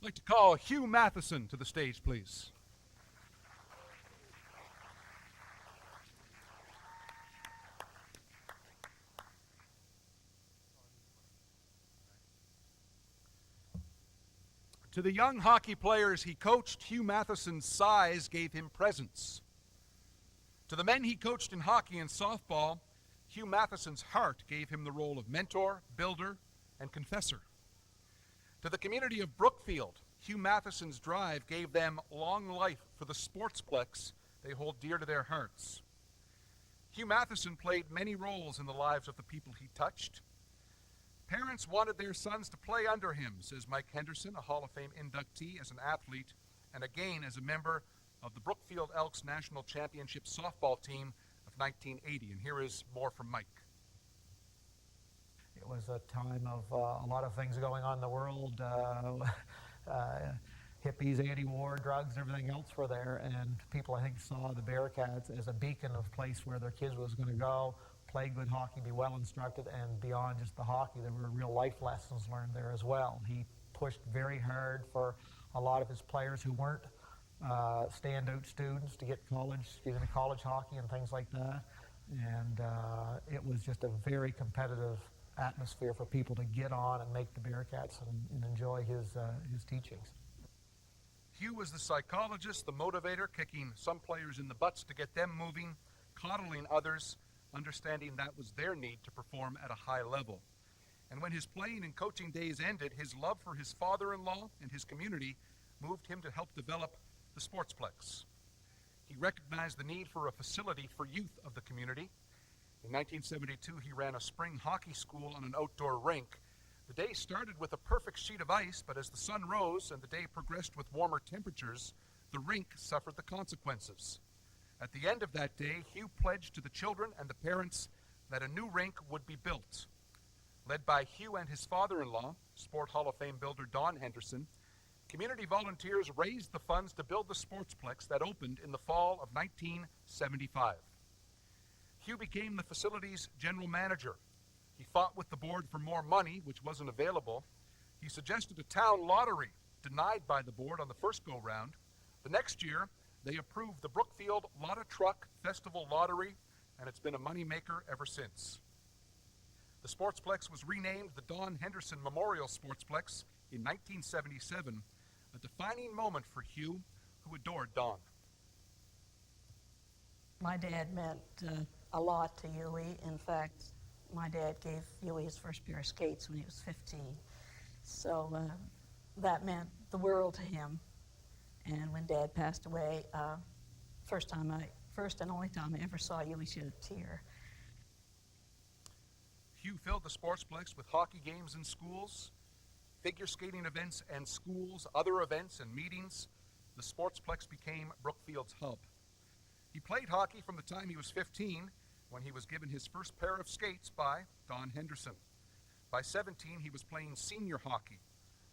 I'd like to call Hugh Matheson to the stage, please. To the young hockey players he coached, Hugh Matheson's size gave him presence. To the men he coached in hockey and softball, Hugh Matheson's heart gave him the role of mentor, builder, and confessor. To the community of Brookfield, Hugh Matheson's drive gave them long life for the Sportsplex they hold dear to their hearts. Hugh Matheson played many roles in the lives of the people he touched. Parents wanted their sons to play under him, says Mike Henderson, a Hall of Fame inductee as an athlete and again as a member of the Brookfield Elks National Championship softball team of 1980. And here is more from Mike. It was a time of a lot of things going on in the world. Hippies, anti-war, drugs, everything else were there, and people, I think, saw the Bearcats as a beacon of place where their kids was going to go, play good hockey, be well instructed, and beyond just the hockey, there were real life lessons learned there as well. He pushed very hard for a lot of his players who weren't standout students to get into college hockey and things like that, and it was just a very competitive atmosphere for people to get on and make the Bearcats and enjoy his teachings. Hugh was the psychologist, the motivator, kicking some players in the butts to get them moving, coddling others, understanding that was their need to perform at a high level. And when his playing and coaching days ended, his love for his father-in-law and his community moved him to help develop the Sportsplex. He recognized the need for a facility for youth of the community. In 1972, he ran a spring hockey school on an outdoor rink. The day started with a perfect sheet of ice, but as the sun rose and the day progressed with warmer temperatures, the rink suffered the consequences. At the end of that day, Hugh pledged to the children and the parents that a new rink would be built. Led by Hugh and his father-in-law, Sport Hall of Fame builder Don Henderson, community volunteers raised the funds to build the Sportsplex that opened in the fall of 1975. Hugh became the facility's general manager. He fought with the board for more money, which wasn't available. He suggested a town lottery, denied by the board on the first go-round. The next year, they approved the Brookfield Lotta Truck Festival Lottery, and it's been a moneymaker ever since. The Sportsplex was renamed the Don Henderson Memorial Sportsplex in 1977, a defining moment for Hugh, who adored Don. My dad meant a lot to Huey. In fact, my dad gave Huey his first pair of skates when he was 15. So that meant the world to him. And when Dad passed away, first and only time I ever saw Huey shed a tear. Hugh filled the Sportsplex with hockey games in schools, figure skating events and schools, other events and meetings. The Sportsplex became Brookfield's hub. He played hockey from the time he was 15, when he was given his first pair of skates by Don Henderson. By 17, he was playing senior hockey.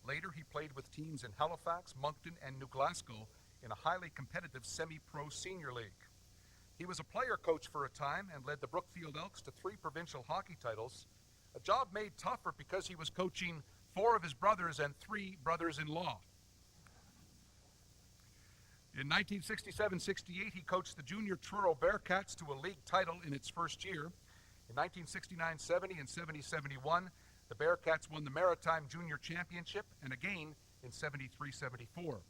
Later, he played with teams in Halifax, Moncton, and New Glasgow in a highly competitive semi-pro senior league. He was a player coach for a time and led the Brookfield Elks to 3 provincial hockey titles, a job made tougher because he was coaching 4 of his brothers and 3 brothers-in-law. In 1967-68, he coached the junior Truro Bearcats to a league title in its first year. In 1969-70 and 70-71, the Bearcats won the Maritime Junior Championship, and again in 73-74.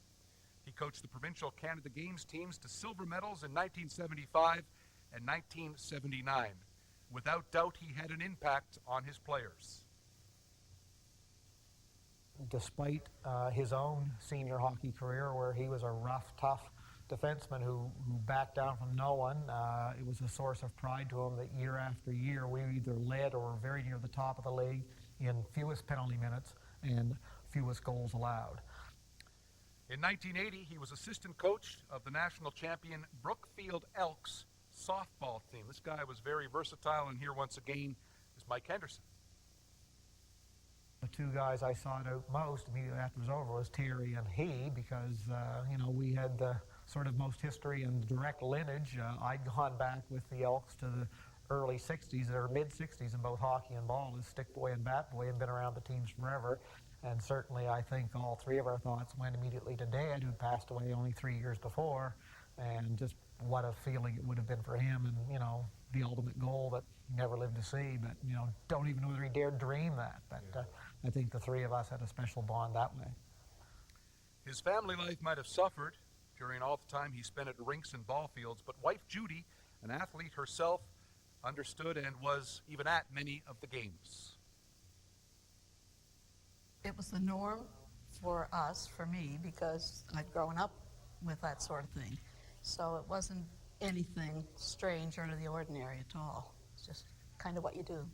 He coached the Provincial Canada Games teams to silver medals in 1975 and 1979. Without doubt, he had an impact on his players. Despite his own senior hockey career, where he was a rough, tough defenseman who backed down from no one, it was a source of pride to him that year after year we either led or were very near the top of the league in fewest penalty minutes and fewest goals allowed. In 1980, he was assistant coach of the national champion Brookfield Elks softball team. This guy was very versatile, and here once again is Mike Henderson. The 2 guys I sought out most immediately after it was over was Terry and he, because we had the sort of most history and direct lineage. I'd gone back with the Elks to the early 60s or mid 60s in both hockey and ball is stick boy and bat boy, and been around the teams forever. And certainly I think all three of our thoughts went immediately to Dad, who passed away only 3 years before, and just what a feeling it would have been for him, and the ultimate goal that he never lived to see, but don't even know whether he dared dream that. But I think the three of us had a special bond that way. His family life might have suffered during all the time he spent at rinks and ball fields, but wife Judy, an athlete herself, understood and was even at many of the games. It was the norm for us, for me, because I'd grown up with that sort of thing. So it wasn't anything strange or out of the ordinary at all. It's just kind of what you do.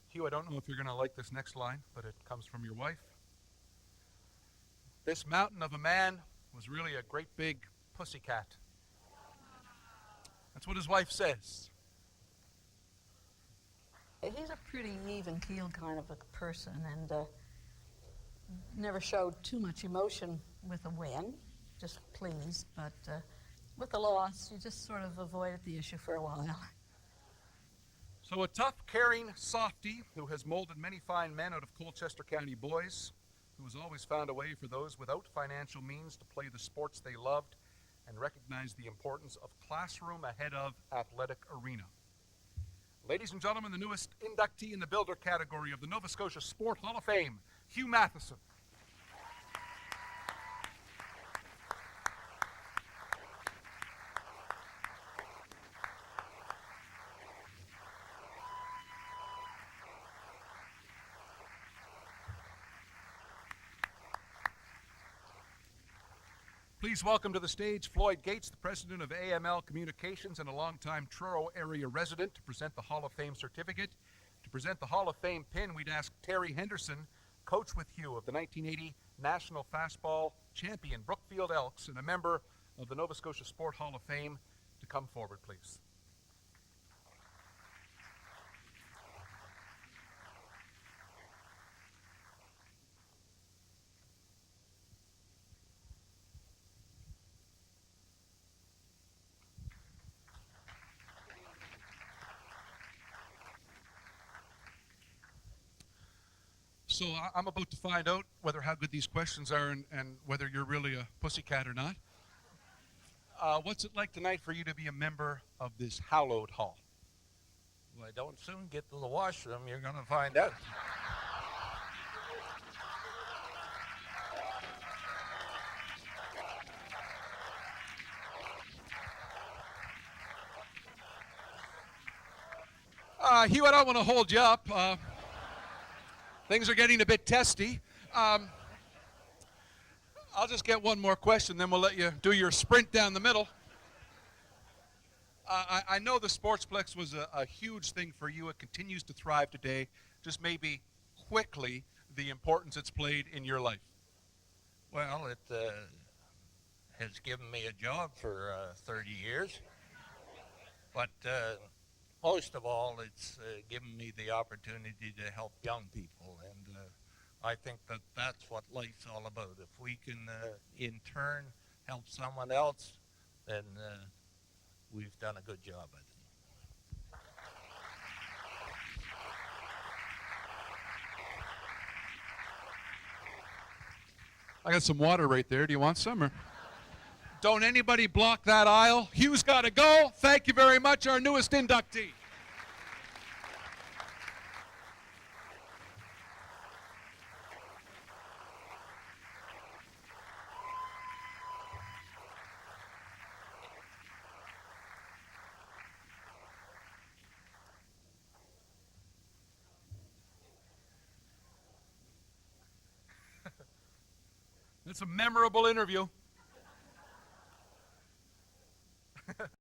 Hugh, I don't know if you're going to like this next line, but it comes from your wife. This mountain of a man was really a great big pussycat. That's what his wife says. He's a pretty even-keeled kind of a person, and never showed too much emotion with a win, just pleased, but with the loss, you just sort of avoided the issue for a while. So a tough, caring softy who has molded many fine men out of Colchester County boys, who has always found a way for those without financial means to play the sports they loved and recognize the importance of classroom ahead of athletic arena. Ladies and gentlemen, the newest inductee in the builder category of the Nova Scotia Sport Hall of Fame, Hugh Matheson. Please welcome to the stage Floyd Gates, the president of AML Communications and a longtime Truro area resident, to present the Hall of Fame certificate. To present the Hall of Fame pin, we'd ask Terry Henderson, coach with Hugh of the 1980 National Fastball champion Brookfield Elks and a member of the Nova Scotia Sport Hall of Fame, to come forward, please. So I'm about to find out how good these questions are and whether you're really a pussycat or not. What's it like tonight for you to be a member of this hallowed hall? Well, don't soon get to the washroom. You're going to find out. Hugh, I don't want to hold you up. Things are getting a bit testy. I'll just get one more question, then we'll let you do your sprint down the middle. I know the Sportsplex was a huge thing for you. It continues to thrive today. Just maybe quickly the importance it's played in your life. Well, it has given me a job for 30 years. But most of all, it's given me the opportunity to help young people, and I think that that's what life's all about. If we can, in turn, help someone else, then we've done a good job, I think. I got some water right there. Do you want some? Or? Don't anybody block that aisle. Hugh's got to go. Thank you very much, our newest inductee. It's a memorable interview.